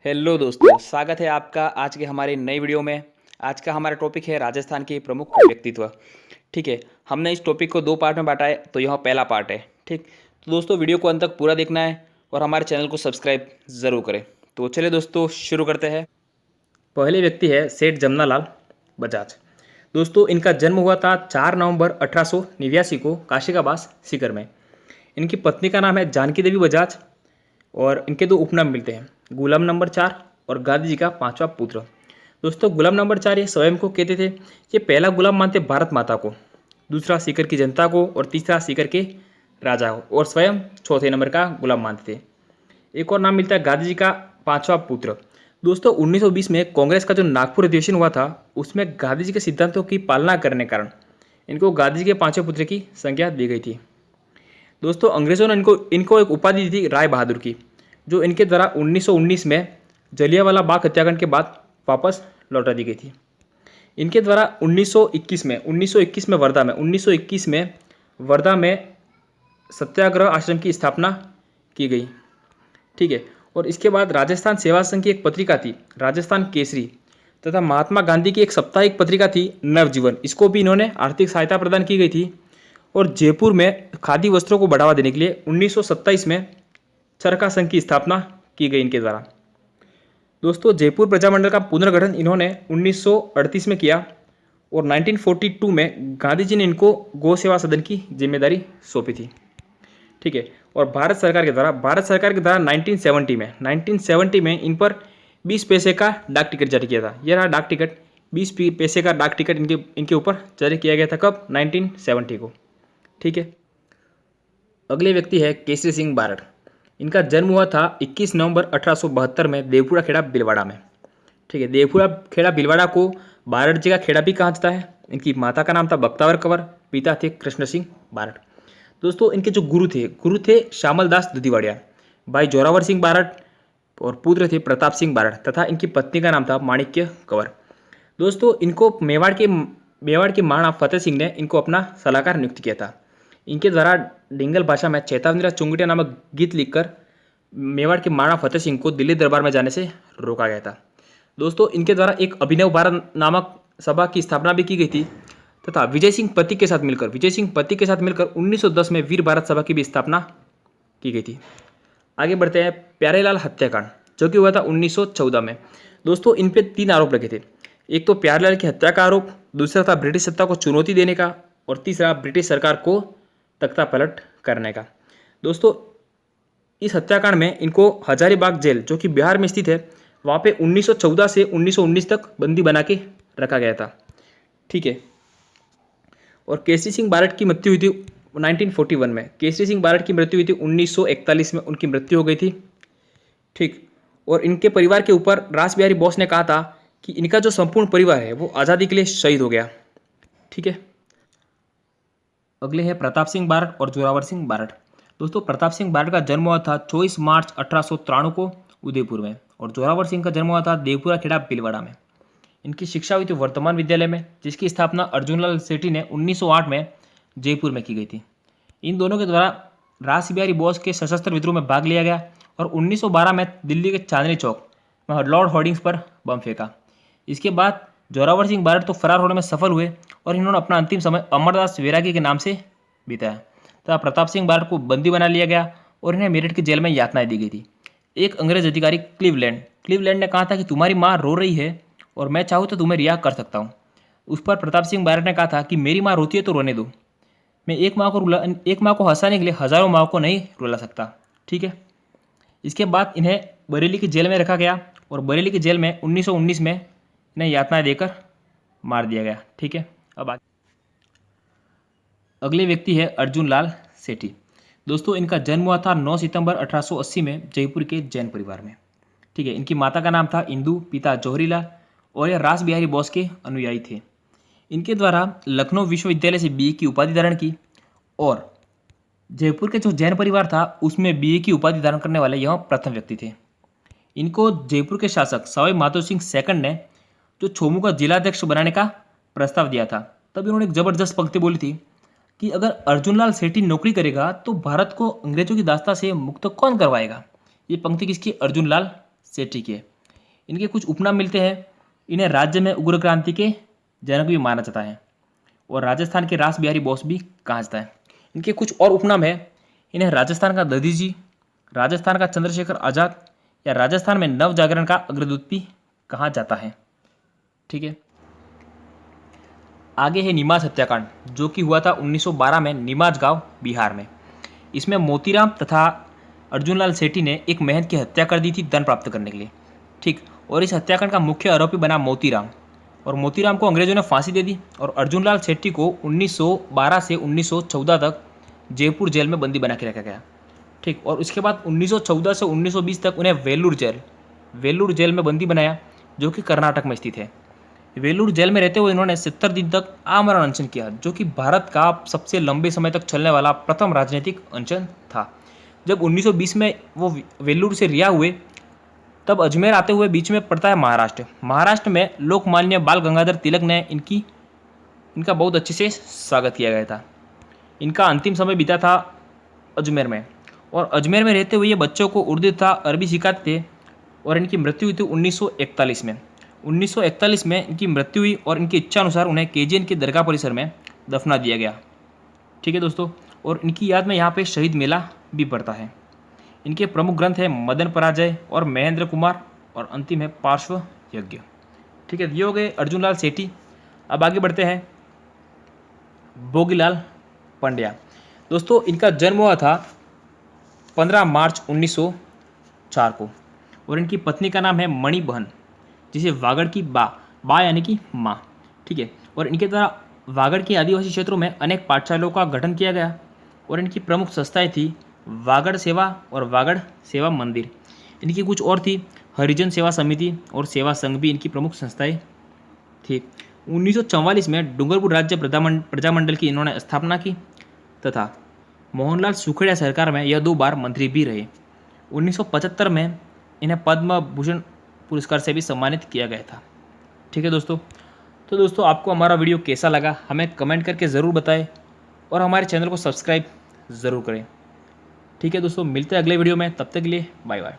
Hello दोस्तों, स्वागत है आपका आज के हमारे नई वीडियो में। आज का हमारा टॉपिक है राजस्थान के प्रमुख व्यक्तित्व। ठीक है, हमने इस टॉपिक को दो पार्ट में बांटा है, तो यह पहला पार्ट है। ठीक, तो दोस्तों वीडियो को अंत तक पूरा देखना है और हमारे चैनल को सब्सक्राइब ज़रूर करें। तो चलिए दोस्तों शुरू करते हैं। पहले व्यक्ति है सेठ जमनालाल बजाज। दोस्तों इनका जन्म हुआ था 4 नवंबर 1889 को काशिकाबाद सीकर में। इनकी पत्नी का नाम है जानकी देवी बजाज और इनके दो उपनाम मिलते हैं, गुलाम नंबर 4 और गांधी जी का पांचवा पुत्र। दोस्तों गुलाम नंबर 4 ये स्वयं को कहते थे, ये पहला गुलाम मानते भारत माता को, दूसरा सीकर की जनता को और तीसरा सीकर के राजा को, और स्वयं चौथे नंबर का गुलाम मानते थे। एक और नाम मिलता है गांधी जी का पांचवा पुत्र। दोस्तों 1920 में कांग्रेस का जो नागपुर अधिवेशन हुआ था, उसमें गांधी जी के सिद्धांतों की पालना करने के कारण इनको गांधी जी के पांचवें पुत्र की संज्ञा दी गई थी। दोस्तों अंग्रेजों ने इनको एक उपाधि दी थी राय बहादुर की, जो इनके द्वारा 1919 में जलियांवाला बाग हत्याकांड के बाद वापस लौटा दी गई थी। इनके द्वारा 1921 में वर्धा में सत्याग्रह आश्रम की स्थापना की गई। ठीक है, और इसके बाद राजस्थान सेवा संघ की एक पत्रिका थी राजस्थान केसरी, तथा महात्मा गांधी की एक साप्ताहिक पत्रिका थी नवजीवन, इसको भी इन्होंने आर्थिक सहायता प्रदान की गई थी। और जयपुर में खादी वस्त्रों को बढ़ावा देने के लिए 1927 में चरखा संघ की स्थापना की गई इनके द्वारा। दोस्तों जयपुर प्रजामंडल का पुनर्गठन इन्होंने 1938 में किया और 1942 में गांधी जी ने इनको गौ सेवा सदन की जिम्मेदारी सौंपी थी। ठीक है, और भारत सरकार के द्वारा 1970 में इन पर 20 पैसे का डाक टिकट जारी किया था। यह रहा डाक टिकट, 20 पैसे का डाक टिकट इनके ऊपर जारी किया गया था। कब? 1970 को। ठीक है, अगले व्यक्ति है केसरी सिंह बारड़। इनका जन्म हुआ था 21 नवंबर 1872 में देवपुरा खेड़ा भिलवाड़ा में। ठीक है, देवपुरा खेड़ा भिलवाड़ा को बारड़ जी का खेड़ा भी कहा जाता है। इनकी माता का नाम था बख्तावर कंवर, पिता थे कृष्ण सिंह बारड़। दोस्तों इनके जो गुरु थे श्यामल दास दुधिवाड़िया, भाई जोरावर सिंह बारड़ और पुत्र थे प्रताप सिंह बारड़, तथा इनकी पत्नी का नाम था माणिक्य कंवर। दोस्तों इनको मेवाड़ के महाराणा फतेह सिंह ने इनको अपना सलाहकार नियुक्त किया था। इनके द्वारा डिंगल भाषा में चेतावनी चुंगटिया नामक गीत लिखकर मेवाड़ के महाराणा फतेह सिंह को दिल्ली दरबार में जाने से रोका गया था। दोस्तों इनके द्वारा एक अभिनव भारत नामक सभा की स्थापना भी की गई थी, तथा विजय सिंह पति के साथ मिलकर 1910 में वीर भारत सभा की भी स्थापना की गई थी। आगे बढ़ते हैं, प्यारेलाल हत्याकांड जो कि हुआ था 1914 में। दोस्तों इन पे 3 आरोप लगे थे। एक तो प्यारेलाल की हत्या का आरोप, दूसरा था ब्रिटिश सत्ता को चुनौती देने का, और तीसरा ब्रिटिश सरकार को तख्ता पलट करने का। दोस्तों इस हत्याकांड में इनको हजारीबाग जेल जो कि बिहार में स्थित है, वहाँ पे 1914 से 1919 तक बंदी बना के रखा गया था। ठीक है, और केसरी सिंह बारड़ की मृत्यु हुई थी 1941 में। केसरी सिंह बारड़ की मृत्यु हुई थी 1941 में, उनकी मृत्यु हो गई थी। ठीक, और इनके परिवार के ऊपर रास बिहारी बोस ने कहा था कि इनका जो संपूर्ण परिवार है वो आज़ादी के लिए शहीद हो गया। ठीक है, अगले है प्रताप सिंह बारड़ और जोरावर सिंह बारड़। दोस्तों प्रताप सिंह बारड़ का जन्म हुआ था 24 मार्च 1893 को उदयपुर में, और जोरावर सिंह का जन्म हुआ था देवपुरा खेड़ा भिलवाड़ा में। इनकी शिक्षा हुई थी वर्तमान विद्यालय में, जिसकी स्थापना अर्जुनलाल सेठी ने 1908 में जयपुर में की गई थी। इन दोनों के द्वारा रास बिहारी बोस के सशस्त्र विद्रोह में भाग लिया गया और 1912 में दिल्ली के चांदनी चौक में लॉर्ड होर्डिंग्स पर बम फेंका। इसके बाद जोरावर सिंह बारड़ तो फरार होने में सफल हुए और इन्होंने अपना अंतिम समय अमरदास वैरागी के नाम से बिताया, तथा प्रताप सिंह बारड़ को बंदी बना लिया गया और इन्हें मेरठ की जेल में यातनाएं दी गई थी। एक अंग्रेज अधिकारी क्लीवलैंड ने कहा था कि तुम्हारी माँ रो रही है और मैं चाहूँ तो तुम्हें रिहा कर सकता हूँ। उस पर प्रताप सिंह बारड़ ने कहा था कि मेरी माँ रोती है तो रोने दो, मैं एक माँ को हंसाने के लिए हजारों माँ को नहीं रुला सकता। ठीक है, इसके बाद इन्हें बरेली की जेल में रखा गया और बरेली की जेल में 1919 में इन्हें यातनाएं देकर मार दिया गया। ठीक है, अब अगले व्यक्ति है अर्जुन लाल सेठी। दोस्तों इनका जन्म हुआ था 9 सितंबर 1880 में जयपुर के जैन परिवार में। ठीक है, इनकी माता का नाम था इंदू, पिता जौहरीलाल, और यह रास बिहारी बोस के अनुयायी थे। इनके द्वारा लखनऊ विश्वविद्यालय से बीए की उपाधि धारण की, और जयपुर के जो जैन परिवार था उसमें बीए की उपाधि धारण करने वाले यह प्रथम व्यक्ति थे। इनको जयपुर के शासक सवाई माधो सिंह सेकंड ने जो छोमू का जिलाध्यक्ष बनाने का प्रस्ताव दिया था, तब इन्होंने एक जबरदस्त पंक्ति बोली थी कि अगर अर्जुनलाल सेठी नौकरी करेगा तो भारत को अंग्रेजों की दास्ता से मुक्त कौन करवाएगा। ये पंक्ति किसकी? अर्जुनलाल सेठी की है। इनके कुछ उपनाम मिलते हैं। इन्हें राज्य में उग्र क्रांति के जनक भी माना जाता है और राजस्थान के रास बिहारी बोस भी कहा जाता है। इनके कुछ और उपनाम है। इन्हें राजस्थान का दधी जी, राजस्थान का चंद्रशेखर आजाद या राजस्थान में नव जागरण का अग्रदूत भी कहा जाता है। ठीक है, आगे है नीमाज हत्याकांड, जो कि हुआ था 1912 में नीमाज गांव बिहार में। इसमें मोतीराम तथा अर्जुनलाल सेठी ने एक महंत की हत्या कर दी थी धन प्राप्त करने के लिए। ठीक, और इस हत्याकांड का मुख्य आरोपी बना मोतीराम, और मोतीराम को अंग्रेजों ने फांसी दे दी और अर्जुनलाल सेठी को 1912 से 1914 तक जयपुर जेल में बंदी बना के रखा गया। ठीक, और उसके बाद 1914 से 1920 तक उन्हें वेल्लूर जेल में बंदी बनाया, जो कि कर्नाटक में स्थित है। वेल्लूर जेल में रहते हुए इन्होंने 70 दिन तक आमरण अनशन किया, जो कि भारत का सबसे लंबे समय तक चलने वाला प्रथम राजनीतिक अनशन था। जब 1920 में वो वेल्लूर से रिहा हुए, तब अजमेर आते हुए बीच में पड़ता है महाराष्ट्र में लोकमान्य बाल गंगाधर तिलक ने इनका बहुत अच्छे से स्वागत किया गया था। इनका अंतिम समय बीता था अजमेर में, और अजमेर में रहते हुए ये बच्चों को उर्दू तथा अरबी सिखाते थे, और इनकी मृत्यु हुई थी 1941 में। 1941 में इनकी मृत्यु हुई और इनकी इच्छा अनुसार उन्हें केजीएन के दरगाह परिसर में दफना दिया गया। ठीक है दोस्तों, और इनकी याद में यहाँ पे शहीद मेला भी पड़ता है। इनके प्रमुख ग्रंथ है मदन पराजय और महेंद्र कुमार, और अंतिम है पार्श्व यज्ञ। ठीक है, ये हो गए अर्जुनलाल सेठी। अब आगे बढ़ते हैं भोगीलाल पंड्या। दोस्तों, इनका जन्म हुआ था 15 मार्च 1904 को, और इनकी पत्नी का नाम है मणि बहन, जिसे वागड़ की बा यानी कि माँ। ठीक है, और इनके द्वारा वागड़ के आदिवासी क्षेत्रों में अनेक पाठशालाओं का गठन किया गया, और इनकी प्रमुख संस्थाएं थी वागड़ सेवा और वागड़ सेवा मंदिर। इनकी कुछ और थी हरिजन सेवा समिति और सेवा संघ भी इनकी प्रमुख संस्थाएं थी। 1944 में डूंगरपुर राज्य प्रजामंडल की इन्होंने स्थापना की तथा मोहनलाल सुखड़िया सरकार में यह 2 बार मंत्री भी रहे। 1975 में इन्हें पद्म भूषण पुरस्कार से भी सम्मानित किया गया था। ठीक है दोस्तों, तो दोस्तों आपको हमारा वीडियो कैसा लगा हमें कमेंट करके ज़रूर बताएं, और हमारे चैनल को सब्सक्राइब ज़रूर करें। ठीक है दोस्तों, मिलते हैं अगले वीडियो में, तब तक के लिए बाय बाय।